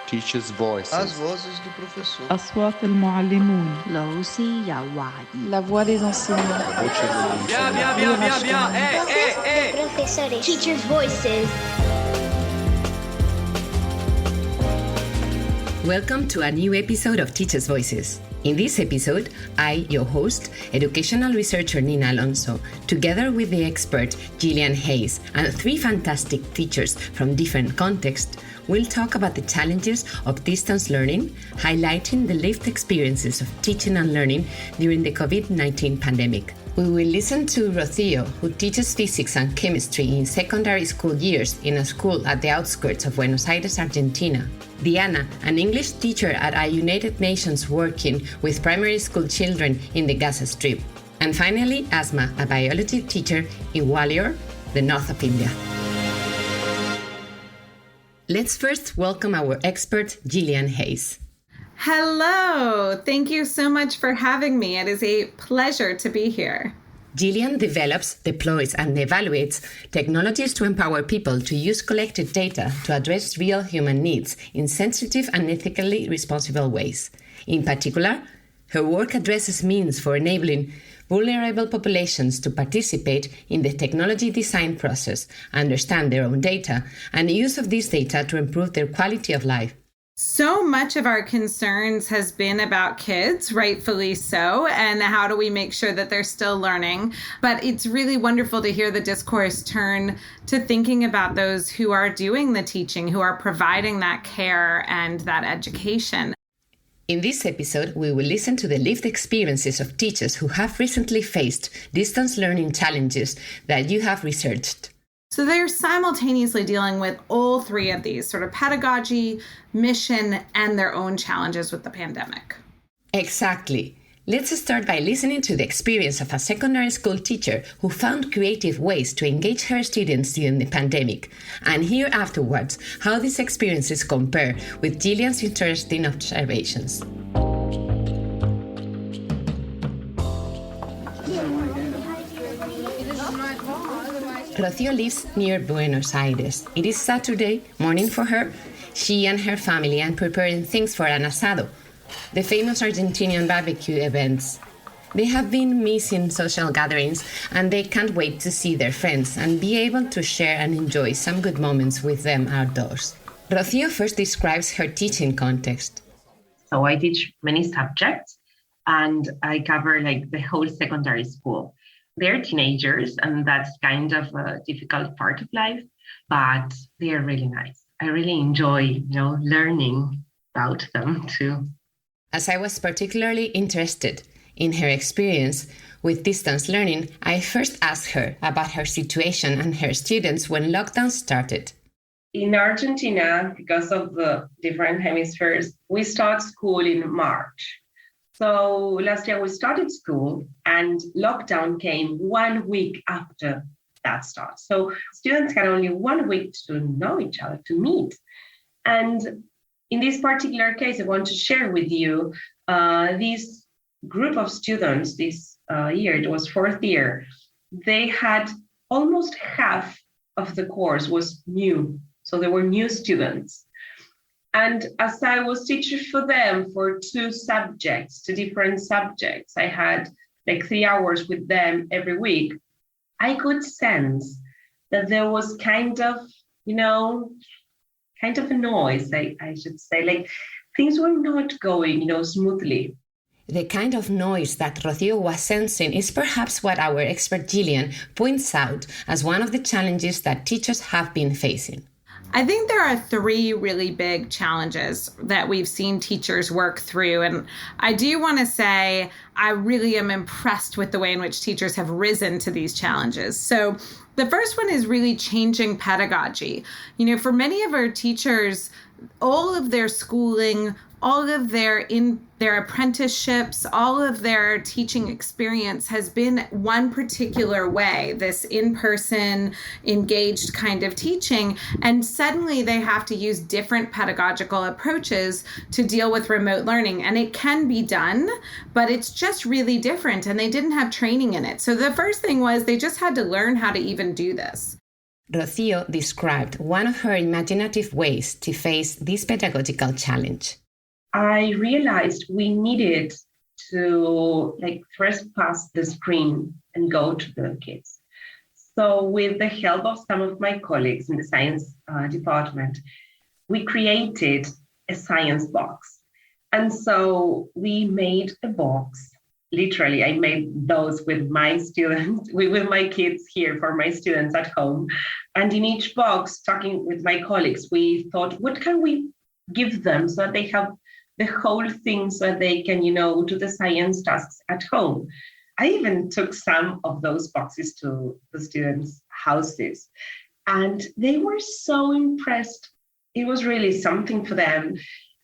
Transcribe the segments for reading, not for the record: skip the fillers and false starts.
Teachers' Voices. As vozes do professor. أصوات المعلمون. لوسي يا وعدي. La voix des enseignants. Voces de profesores. Teachers' Voices. Welcome to a new episode of Teachers' Voices. In this episode, I, your host, educational researcher Nina Alonso, together with the expert Gillian Hayes and three fantastic teachers from different contexts, will talk about the challenges of distance learning, highlighting the lived experiences of teaching and learning during the COVID-19 pandemic. We will listen to Rocio, who teaches physics and chemistry in secondary school years in a school at the outskirts of Buenos Aires, Argentina. Diana, an English teacher at a United Nations working with primary school children in the Gaza Strip. And finally, Asma, a biology teacher in Gwalior, the north of India. Let's first welcome our expert, Gillian Hayes. Hello. Thank you so much for having me. It is a pleasure to be here. Gillian develops, deploys, and evaluates technologies to empower people to use collected data to address real human needs in sensitive and ethically responsible ways. In particular, her work addresses means for enabling vulnerable populations to participate in the technology design process, understand their own data, and use of this data to improve their quality of life. So much of our concerns has been about kids, rightfully so, and how do we make sure that they're still learning. But it's really wonderful to hear the discourse turn to thinking about those who are doing the teaching, who are providing that care and that education. In this episode, we will listen to the lived experiences of teachers who have recently faced distance learning challenges that you have researched. So they're simultaneously dealing with all three of these, sort of pedagogy, mission, and their own challenges with the pandemic. Exactly. Let's start by listening to the experience of a secondary school teacher who found creative ways to engage her students during the pandemic, and hear afterwards how these experiences compare with Gillian's interesting observations. Rocio lives near Buenos Aires. It is Saturday morning for her. She and her family are preparing things for an asado, the famous Argentinian barbecue events. They have been missing social gatherings and they can't wait to see their friends and be able to share and enjoy some good moments with them outdoors. Rocio first describes her teaching context. So I teach many subjects and I cover the whole secondary school. They're teenagers and that's kind of a difficult part of life, but they're really nice. I really enjoy, learning about them too. As I was particularly interested in her experience with distance learning, I first asked her about her situation and her students when lockdown started. In Argentina, because of the different hemispheres, we start school in March. So last year we started school and lockdown came 1 week after that start. So students had only 1 week to know each other, to meet. And in this particular case, I want to share with you this group of students this year, it was fourth year, they had almost half of the course was new. So they were new students. And as I was teaching for them for two different subjects, I had 3 hours with them every week. I could sense that there was kind of a noise, I should say, things were not going, smoothly. The kind of noise that Rocio was sensing is perhaps what our expert Gillian points out as one of the challenges that teachers have been facing. I think there are three really big challenges that we've seen teachers work through. And I do want to say I really am impressed with the way in which teachers have risen to these challenges. So the first one is really changing pedagogy. For many of our teachers, all of their schooling, all of their apprenticeships, all of their teaching experience has been one particular way, this in-person engaged kind of teaching. And suddenly they have to use different pedagogical approaches to deal with remote learning. And it can be done, but it's just really different. And they didn't have training in it. So the first thing was they just had to learn how to even do this. Rocio described one of her imaginative ways to face this pedagogical challenge. I realized we needed to first pass the screen and go to the kids. So with the help of some of my colleagues in the science department, we created a science box. And so we made a box. Literally, I made those with my students, with my kids here for my students at home. And in each box, talking with my colleagues, we thought, what can we give them so that they have the whole thing so that they can, do the science tasks at home. I even took some of those boxes to the students' houses. And they were so impressed. It was really something for them.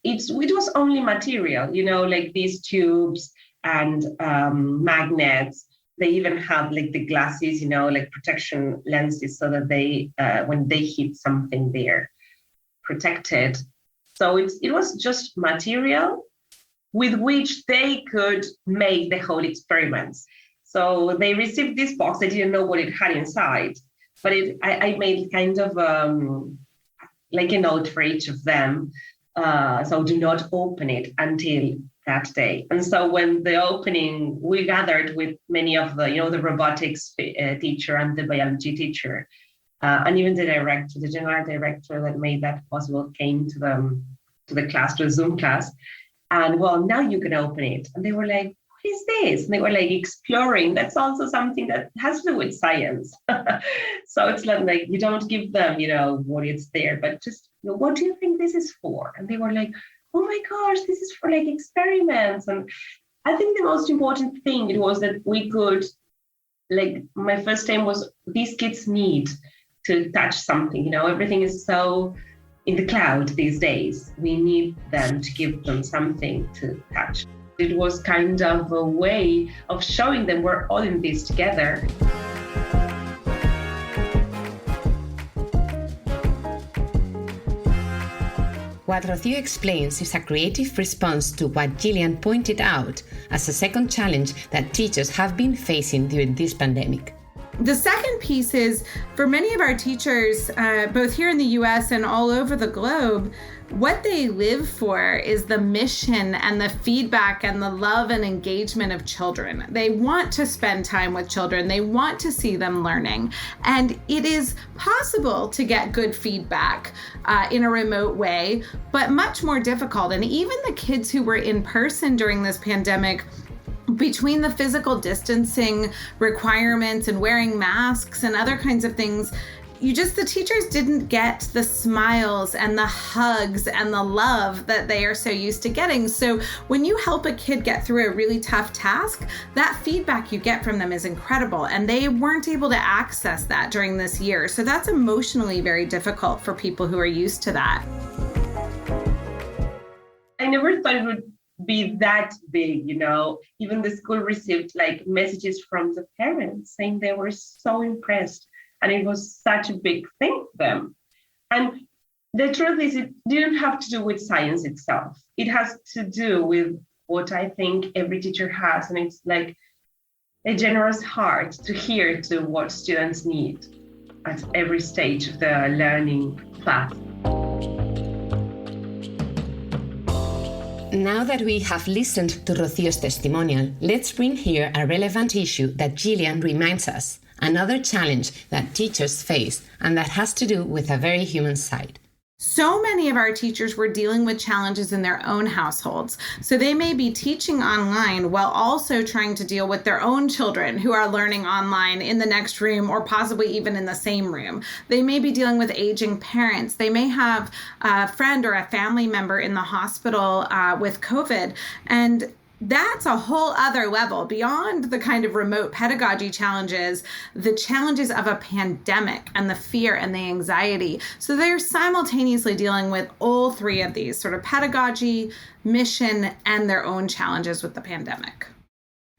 It was only material, like these tubes and magnets. They even have the glasses, protection lenses so that they, when they hit something, they're protected. So it was just material with which they could make the whole experiments. So they received this box. They didn't know what it had inside, but I made kind of a note for each of them. So do not open it until that day. And so when the opening, we gathered with many of the, the robotics teacher and the biology teacher, and even the general director that made that possible came to the class, to the Zoom class. And well, now you can open it. And they were like, what is this? And they were exploring. That's also something that has to do with science. So it's not you don't give them, what it's there, but just, what do you think this is for? And they were like, oh my gosh, this is for experiments. And I think the most important thing it was that we could, my first time was these kids need to touch something, everything is so in the cloud these days. We need them to give them something to touch. It was kind of a way of showing them we're all in this together. What Rocio explains is a creative response to what Gillian pointed out as a second challenge that teachers have been facing during this pandemic. The second piece is, for many of our teachers, both here in the US and all over the globe, what they live for is the mission and the feedback and the love and engagement of children. They want to spend time with children. They want to see them learning. And it is possible to get good feedback in a remote way, but much more difficult. And even the kids who were in person during this pandemic, between the physical distancing requirements and wearing masks and other kinds of things, the teachers didn't get the smiles and the hugs and the love that they are so used to getting. So when you help a kid get through a really tough task, that feedback you get from them is incredible. And they weren't able to access that during this year. So that's emotionally very difficult for people who are used to that. I never thought it would be that big, Even the school received messages from the parents saying they were so impressed. And it was such a big thing for them. And the truth is, it didn't have to do with science itself. It has to do with what I think every teacher has. And it's a generous heart to hear to what students need at every stage of the learning path. Now that we have listened to Rocio's testimonial, let's bring here a relevant issue that Gillian reminds us. Another challenge that teachers face, and that has to do with a very human side. So many of our teachers were dealing with challenges in their own households. So they may be teaching online while also trying to deal with their own children who are learning online in the next room or possibly even in the same room. They may be dealing with aging parents. They may have a friend or a family member in the hospital with COVID. And that's a whole other level beyond the kind of remote pedagogy challenges, the challenges of a pandemic and the fear and the anxiety. So they're simultaneously dealing with all three of these, sort of pedagogy, mission, and their own challenges with the pandemic.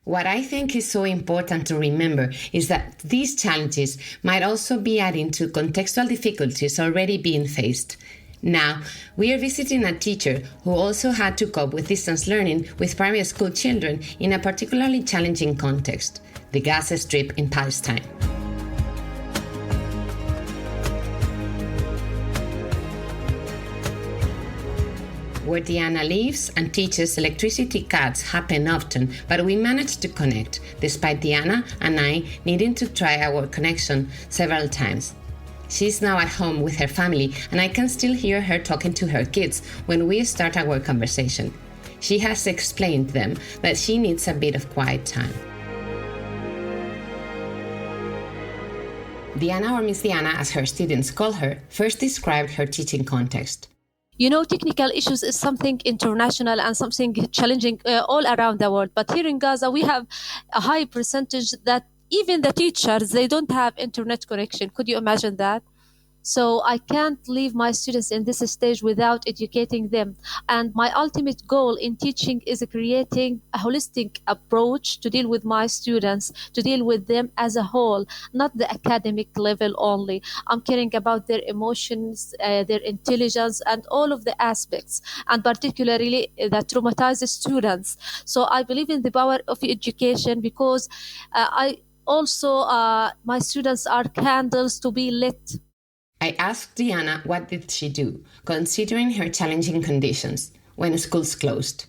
What I think is so important to remember is that these challenges might also be adding to contextual difficulties already being faced. Now, we are visiting a teacher who also had to cope with distance learning with primary school children in a particularly challenging context, the Gaza Strip in Palestine. Where Diana lives and teaches, electricity cuts happen often, but we managed to connect, despite Diana and I needing to try our connection several times. She's now at home with her family, and I can still hear her talking to her kids when we start our conversation. She has explained to them that she needs a bit of quiet time. Diana, or Miss Diana, as her students call her, first described her teaching context. You know, technical issues is something international and something challenging all around the world. But here in Gaza, we have a high percentage that even the teachers, they don't have internet connection. Could you imagine that? So I can't leave my students in this stage without educating them. And my ultimate goal in teaching is creating a holistic approach to deal with my students, to deal with them as a whole, not the academic level only. I'm caring about their emotions, their intelligence, and all of the aspects, and particularly the traumatized students. So I believe in the power of education because my students are candles to be lit. I asked Diana what did she do, considering her challenging conditions, when schools closed.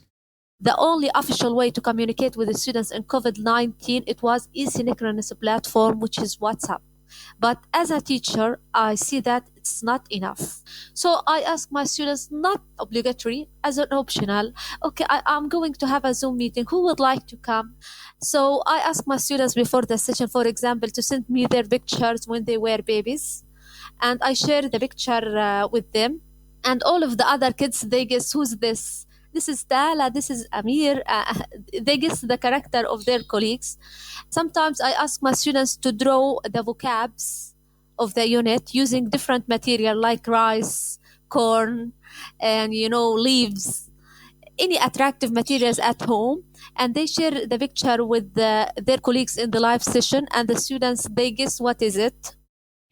The only official way to communicate with the students in COVID-19, it was asynchronous platform, which is WhatsApp. But as a teacher, I see that it's not enough. So I ask my students, not obligatory, as an optional, okay, I'm going to have a Zoom meeting. Who would like to come? So I ask my students before the session, for example, to send me their pictures when they were babies. And I share the picture with them. And all of the other kids, they guess, who's this? This is Tala, this is Amir. They guess the character of their colleagues. Sometimes I ask my students to draw the vocabs of the unit using different material like rice, corn, and, leaves, any attractive materials at home. And they share the picture with their colleagues in the live session. And the students, they guess what is it.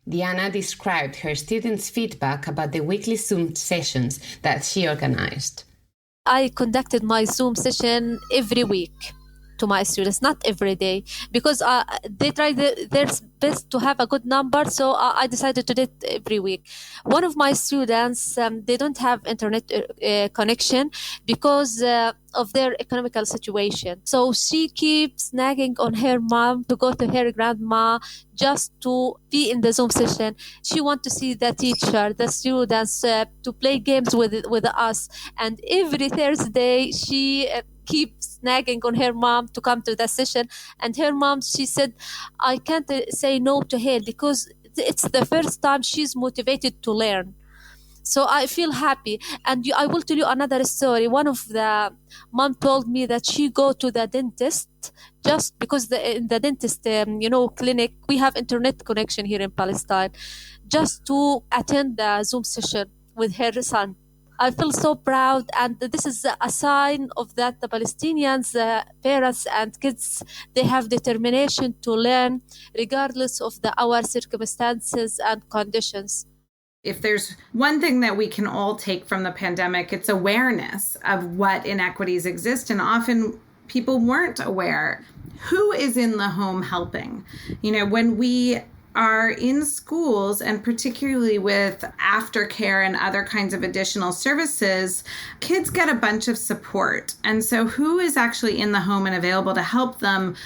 Diana described her students' feedback about the weekly Zoom sessions that she organized. I conducted my Zoom session every week to my students, not every day, because they try their best to have a good number. So I decided to do it every week. One of my students, they don't have internet connection because of their economical situation. So she keeps nagging on her mom to go to her grandma just to be in the Zoom session. She wants to see the teacher, the students, to play games with us. And every Thursday, she keeps nagging on her mom to come to the session. And her mom, she said, I can't say no to her because it's the first time she's motivated to learn. So I feel happy. And I will tell you another story. One of the mom told me that she go to the dentist just because in the dentist, clinic, we have internet connection here in Palestine, just to attend the Zoom session with her son. I feel so proud, and this is a sign of that the Palestinians, parents and kids, they have determination to learn regardless of our circumstances and conditions. If there's one thing that we can all take from the pandemic, it's awareness of what inequities exist, and often people weren't aware. Who is in the home helping? When we are in schools, and particularly with aftercare and other kinds of additional services, kids get a bunch of support. And so who is actually in the home and available to help them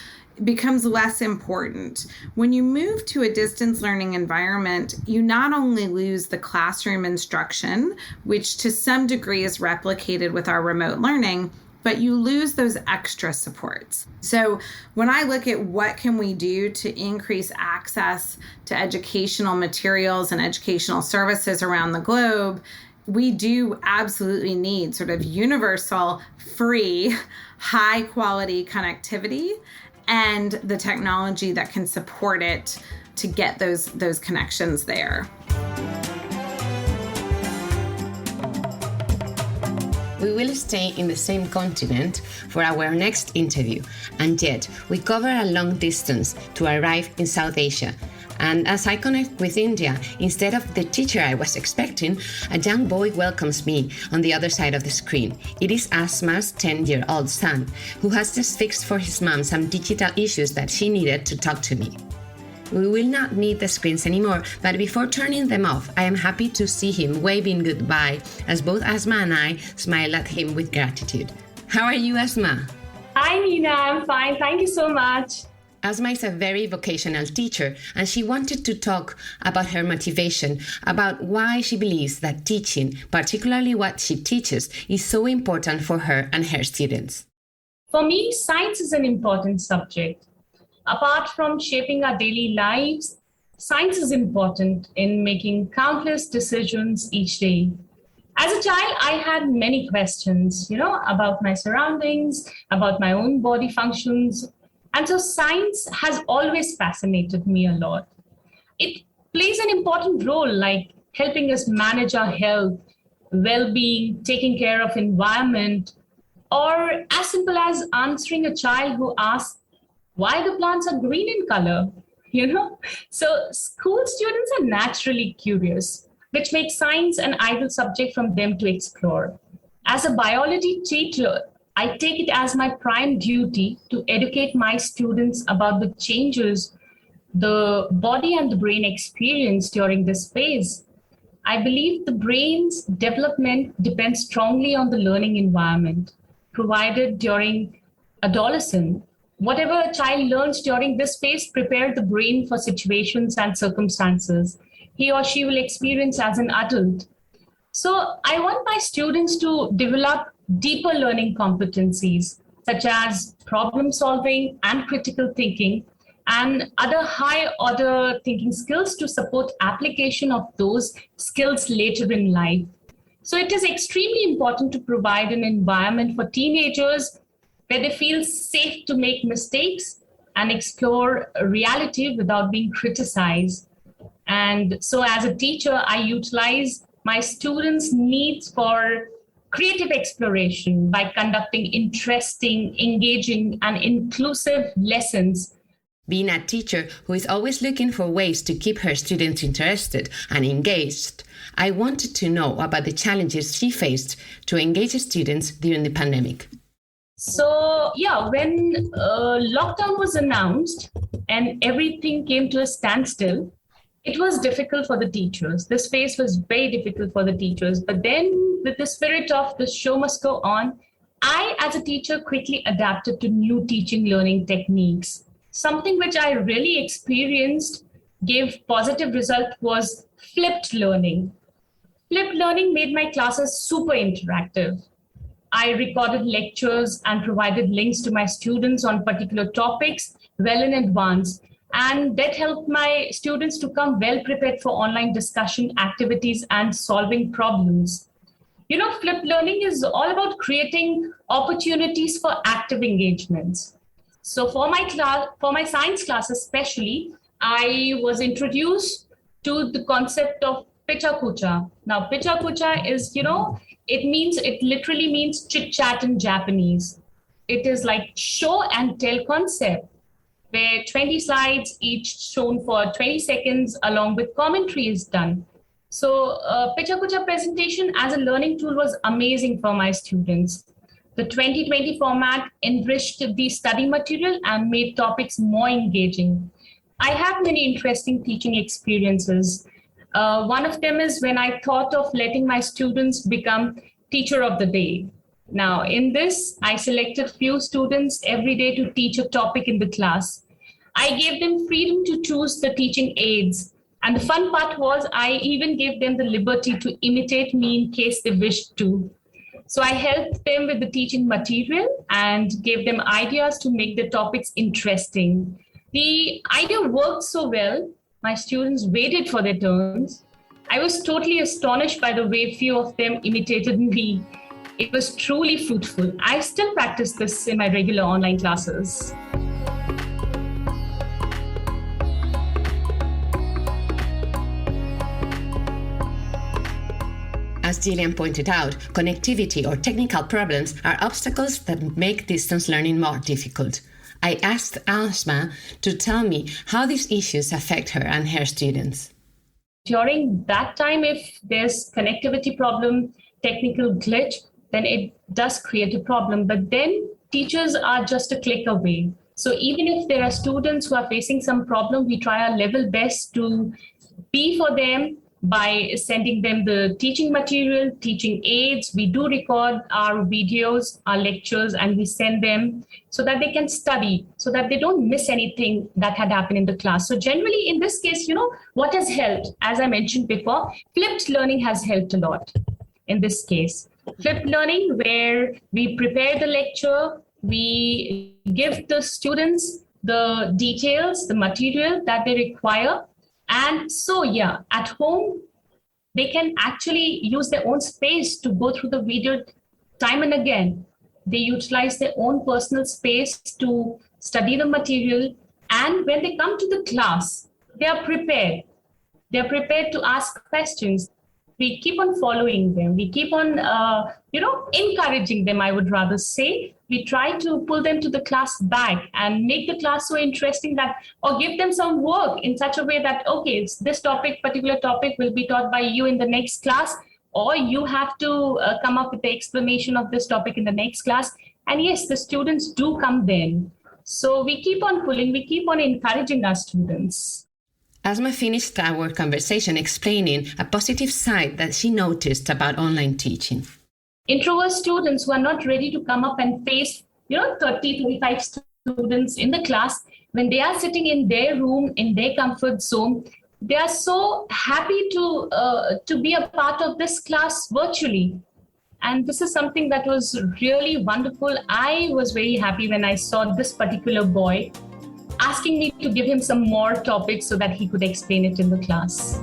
becomes less important. When you move to a distance learning environment, you not only lose the classroom instruction, which to some degree is replicated with our remote learning, but you lose those extra supports. So when I look at what can we do to increase access to educational materials and educational services around the globe, we do absolutely need sort of universal, free, high quality connectivity and the technology that can support it to get those connections there. We will stay in the same continent for our next interview, and yet we cover a long distance to arrive in South Asia. And as I connect with India, instead of the teacher I was expecting, a young boy welcomes me on the other side of the screen. It is Asma's 10-year-old son, who has just fixed for his mom some digital issues that she needed to talk to me. We will not need the screens anymore, but before turning them off, I am happy to see him waving goodbye as both Asma and I smile at him with gratitude. How are you, Asma? Hi, Nina. I'm fine. Thank you so much. Asma is a very vocational teacher, and she wanted to talk about her motivation, about why she believes that teaching, particularly what she teaches, is so important for her and her students. For me, science is an important subject. Apart from shaping our daily lives, science is important in making countless decisions each day. As a child, I had many questions, about my surroundings, about my own body functions. And so science has always fascinated me a lot. It plays an important role, like helping us manage our health, well-being, taking care of environment, or as simple as answering a child who asks why the plants are green in color, So school students are naturally curious, which makes science an ideal subject for them to explore. As a biology teacher, I take it as my prime duty to educate my students about the changes the body and the brain experience during this phase. I believe the brain's development depends strongly on the learning environment provided during adolescence. Whatever a child learns during this phase prepares the brain for situations and circumstances he or she will experience as an adult. So I want my students to develop deeper learning competencies such as problem solving and critical thinking and other high order thinking skills to support application of those skills later in life. So it is extremely important to provide an environment for teenagers where they feel safe to make mistakes and explore reality without being criticized. And so as a teacher, I utilize my students' needs for creative exploration by conducting interesting, engaging, and inclusive lessons. Being a teacher who is always looking for ways to keep her students interested and engaged, I wanted to know about the challenges she faced to engage students during the pandemic. So, when lockdown was announced and everything came to a standstill, it was difficult for the teachers. This phase was very difficult for the teachers. But then with the spirit of the show must go on, I, as a teacher, quickly adapted to new teaching learning techniques. Something which I really experienced, gave positive result was flipped learning. Flipped learning made my classes super interactive. I recorded lectures and provided links to my students on particular topics well in advance. And that helped my students to come well prepared for online discussion activities and solving problems. Flipped learning is all about creating opportunities for active engagements. So for my science class especially, I was introduced to the concept of picha kucha. Now, picha kucha is, it literally means chit chat in Japanese. It is like show and tell concept, where 20 slides each shown for 20 seconds along with commentary is done. So Picha Kucha presentation as a learning tool was amazing for my students. The 2020 format enriched the study material and made topics more engaging. I have many interesting teaching experiences. One of them is when I thought of letting my students become teacher of the day. Now, in this, I selected few students every day to teach a topic in the class. I gave them freedom to choose the teaching aids. And the fun part was I even gave them the liberty to imitate me in case they wished to. So I helped them with the teaching material and gave them ideas to make the topics interesting. The idea worked so well, my students waited for their turns. I was totally astonished by the way few of them imitated me. It was truly fruitful. I still practice this in my regular online classes. As Gillian pointed out, connectivity or technical problems are obstacles that make distance learning more difficult. I asked Asma to tell me how these issues affect her and her students. During that time, if there's connectivity problem, technical glitch, then it does create a problem. But then teachers are just a click away. So even if there are students who are facing some problem, we try our level best to be for them by sending them the teaching material, teaching aids. We do record our videos, our lectures, and we send them so that they can study, so that they don't miss anything that had happened in the class. So generally, in this case, what has helped, as I mentioned before, flipped learning has helped a lot in this case. Flipped learning, where we prepare the lecture, we give the students the details, the material that they require. And so, at home, they can actually use their own space to go through the video time and again. They utilize their own personal space to study the material. And when they come to the class, they are prepared. They're prepared to ask questions. We keep on following them. We keep on, encouraging them, I would rather say. We try to pull them to the class back and make the class so interesting or give them some work in such a way that, okay, this particular topic will be taught by you in the next class, or you have to come up with the explanation of this topic in the next class. And yes, the students do come then. So we keep on pulling, we keep on encouraging our students. Asma finished our conversation explaining a positive side that she noticed about online teaching. Introvert students who are not ready to come up and face 35 students in the class, when they are sitting in their room, in their comfort zone, they are so happy to be a part of this class virtually. And this is something that was really wonderful. I was very happy when I saw this particular boy asking me to give him some more topics so that he could explain it in the class.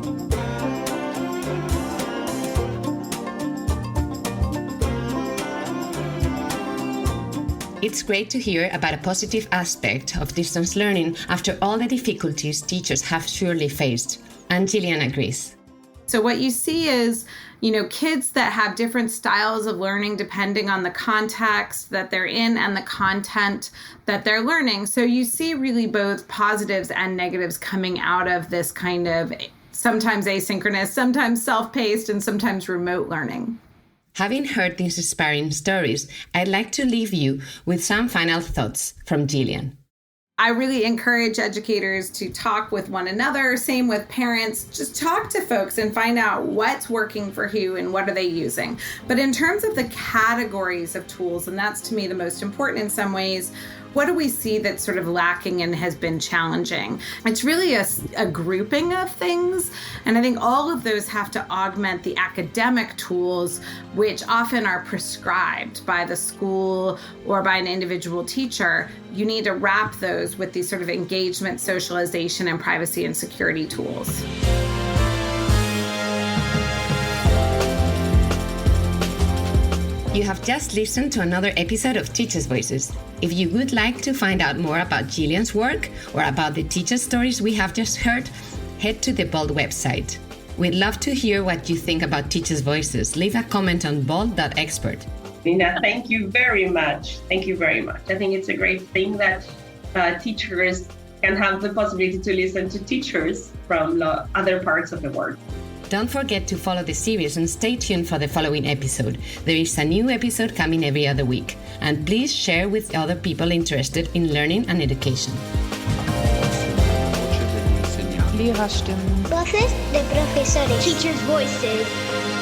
It's great to hear about a positive aspect of distance learning after all the difficulties teachers have surely faced. And Gillian agrees. So what you see is, kids that have different styles of learning depending on the context that they're in and the content that they're learning. So you see really both positives and negatives coming out of this kind of sometimes asynchronous, sometimes self-paced, and sometimes remote learning. Having heard these inspiring stories, I'd like to leave you with some final thoughts from Gillian. I really encourage educators to talk with one another, same with parents. Just talk to folks and find out what's working for who and what are they using. But in terms of the categories of tools, and that's to me the most important in some ways, what do we see that's sort of lacking and has been challenging? It's really a grouping of things. And I think all of those have to augment the academic tools, which often are prescribed by the school or by an individual teacher. You need to wrap those with these sort of engagement, socialization, and privacy and security tools. You have just listened to another episode of Teachers' Voices. If you would like to find out more about Gillian's work or about the teacher stories we have just heard, head to the Bold website. We'd love to hear what you think about Teachers' Voices. Leave a comment on bold.expert. Nina, thank you very much. Thank you very much. I think it's a great thing that teachers can have the possibility to listen to teachers from other parts of the world. Don't forget to follow the series and stay tuned for the following episode. There is a new episode coming every other week. And please share with other people interested in learning and education. Voces de profesores. Teachers' Voices.